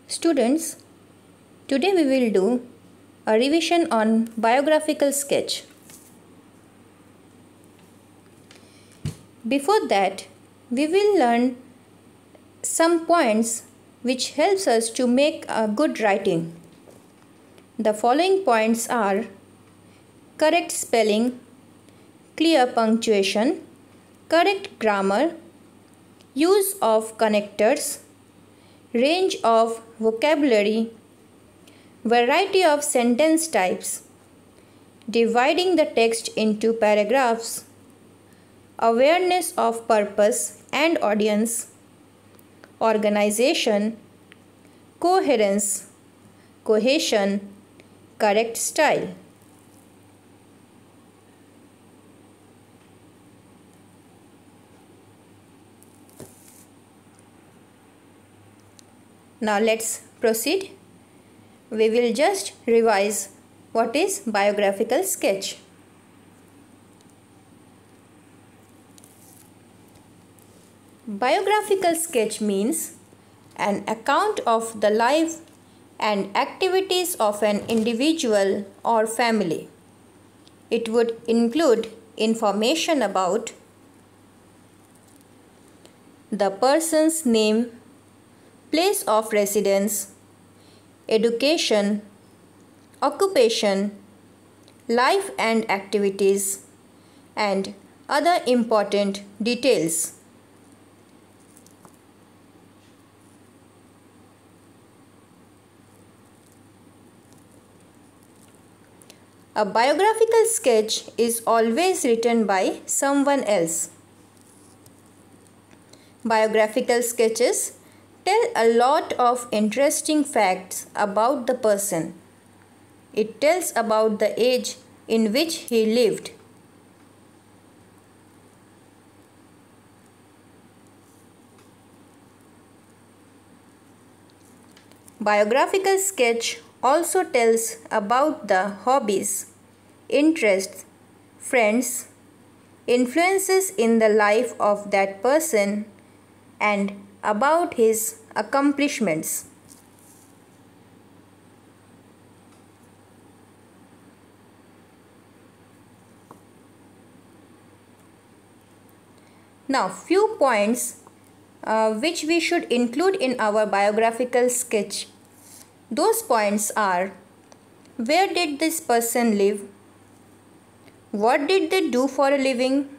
Students, today we will do a revision on biographical sketch. Before that, we will learn some points which helps us to make a good writing. The following points are correct spelling, clear punctuation, correct grammar, use of connectors, range of vocabulary, variety of sentence types, dividing the text into paragraphs, awareness of purpose and audience, organization, coherence, cohesion, correct style. Now let's proceed. We will just revise what is biographical sketch. Biographical sketch means an account of the life and activities of an individual or family. It would include information about the person's name, place of residence, education, occupation, life and activities, and other important details. A biographical sketch is always written by someone else. Biographical sketches tell a lot of interesting facts about the person. It tells about the age in which he lived. Biographical sketch also tells about the hobbies, interests, friends, influences in the life of that person, and about his accomplishments. Now, few points which we should include in our biographical sketch. Those points are: where did this person live? What did they do for a living?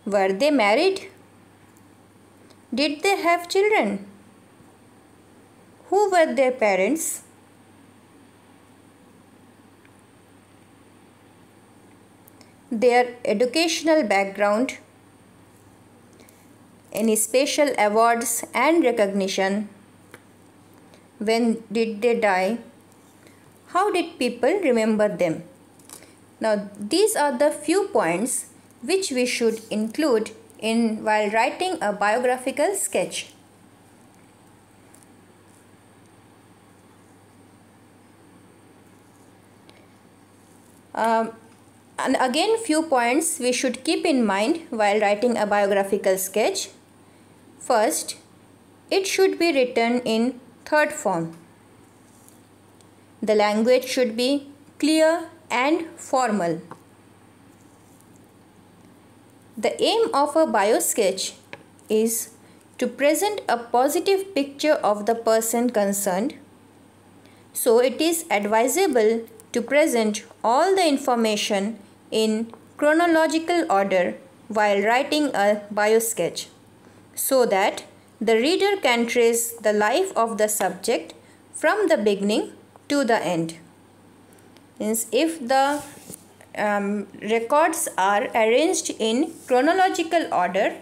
Were they married? Did they have children? Who were their parents? Their educational background, any special awards and recognition, when did they die, how did people remember them? Now, these are the few points which we should include while writing a biographical sketch. And again, few points we should keep in mind while writing a biographical sketch. First, it should be written in third form. The language should be clear and formal. The aim of a bio sketch is to present a positive picture of the person concerned. So it is advisable to present all the information in chronological order while writing a bio sketch, so that the reader can trace the life of the subject from the beginning to the end. Means if the records are arranged in chronological order,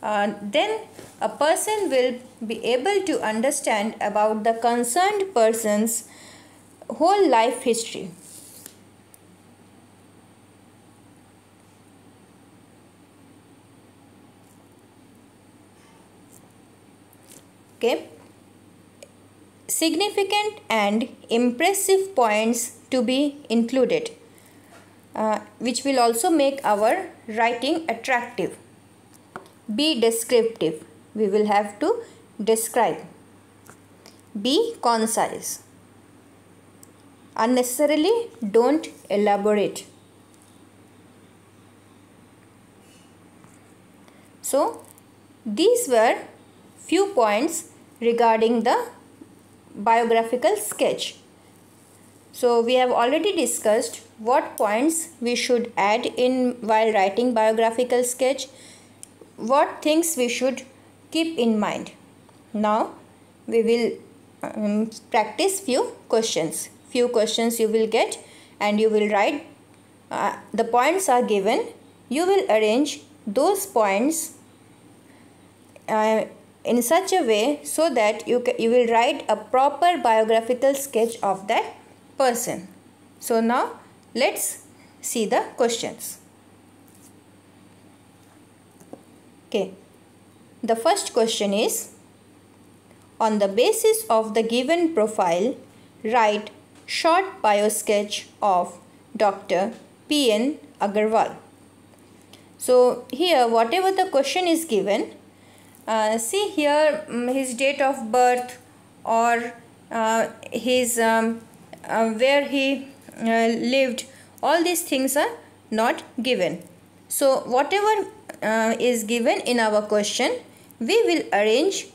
then a person will be able to understand about the concerned person's whole life history. Okay. Significant and impressive points to be included, which will also make our writing attractive. Be descriptive. We will have to describe. Be concise. Unnecessarily don't elaborate. So these were few points regarding the biographical sketch. So we have already discussed what points we should add in while writing biographical sketch, what things we should keep in mind. Now we will practice few questions. Few questions you will get and you will write. The points are given. You will arrange those points in such a way so that you will write a proper biographical sketch of that person. So now let's see the questions. Okay. The first question is, on the basis of the given profile, write short bio sketch of Dr. P.N. Agarwal. So here whatever the question is given, see here his date of birth or his where he lived, all these things are not given. So whatever is given in our question, we will arrange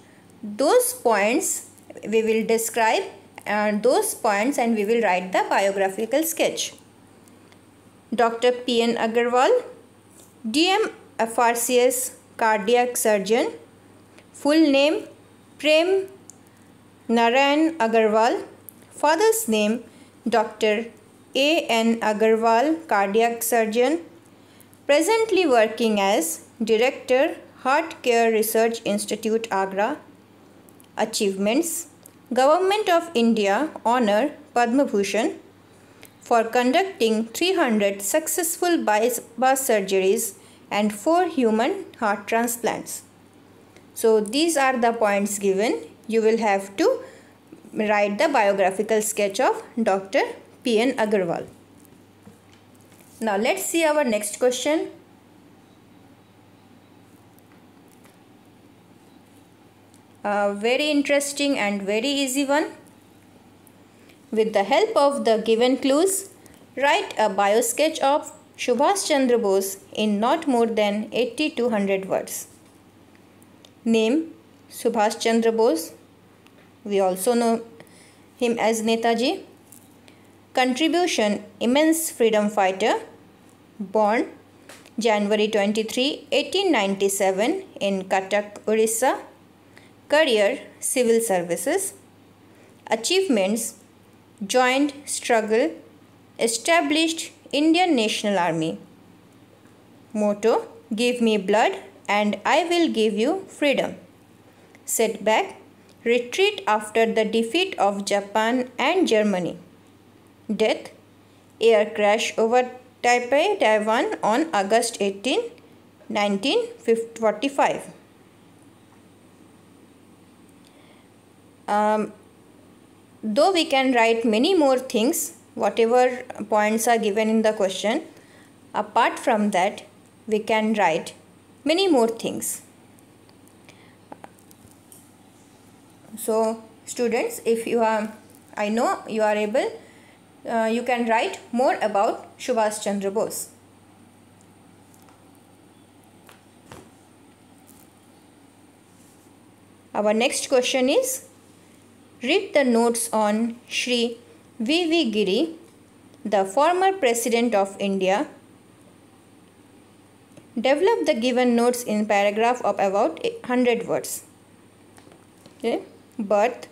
those points, we will describe those points and we will write the biographical sketch. Dr. P.N. Agarwal, DM FRCS cardiac surgeon. Full name Prem Narayan Agarwal. Father's name Dr. A.N. Agarwal, cardiac surgeon. Presently working as Director, Heart Care Research Institute, Agra. Achievements: Government of India honor Padma Bhushan for conducting 300 successful bypass surgeries and 4 human heart transplants. So these are the points given. You will have to write the biographical sketch of Dr. P.N. Agarwal. Now let's see our next question. A very interesting and very easy one. With the help of the given clues, write a bio sketch of Subhash Chandra Bose in not more than 80 to 100 words. Name: Subhash Chandra Bose. We also know him as Netaji. Contribution: immense freedom fighter. Born January 23, 1897 in Cuttack, Orissa. Career: civil services. Achievements: joined struggle, established Indian National Army. Motto: give me blood and I will give you freedom. Setback: retreat after the defeat of Japan and Germany. Death: air crash over Taipei, Taiwan on August 18, 1945. Though we can write many more things, whatever points are given in the question, apart from that we can write many more things. So students, if you are, I know you are able, you can write more about Subhash Chandra Bose. Our next question is, read the notes on Shri V.V. Giri, the former President of India. Develop the given notes in paragraph of about 100 words. Okay. Birth: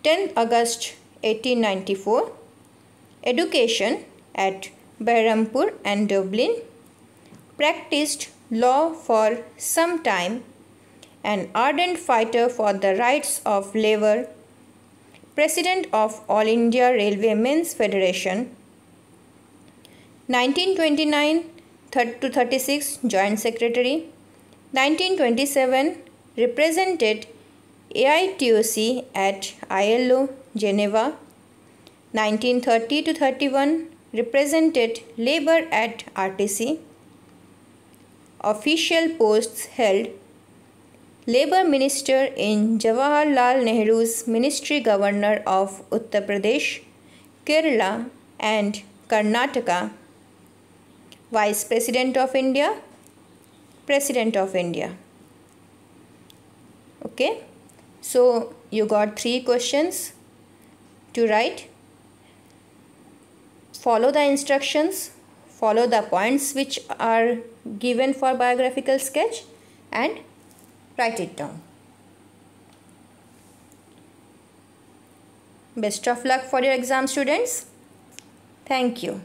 10 August 1894. Education at Berhampur and Dublin. Practiced law for some time. An ardent fighter for the rights of labor. President of All India Railway Men's Federation. 1929 to 36 Joint Secretary. 1927 represented AITOC at ILO Geneva. 1930 to 31 represented labor at RTC. Official posts held: Labor Minister in Jawaharlal Nehru's Ministry Governor of Uttar Pradesh, Kerala and Karnataka. Vice President of India, President of India. Okay, so you got 3 questions to write. Follow the instructions, follow the points which are given for biographical sketch and write it down. Best of luck for your exam, students. Thank you.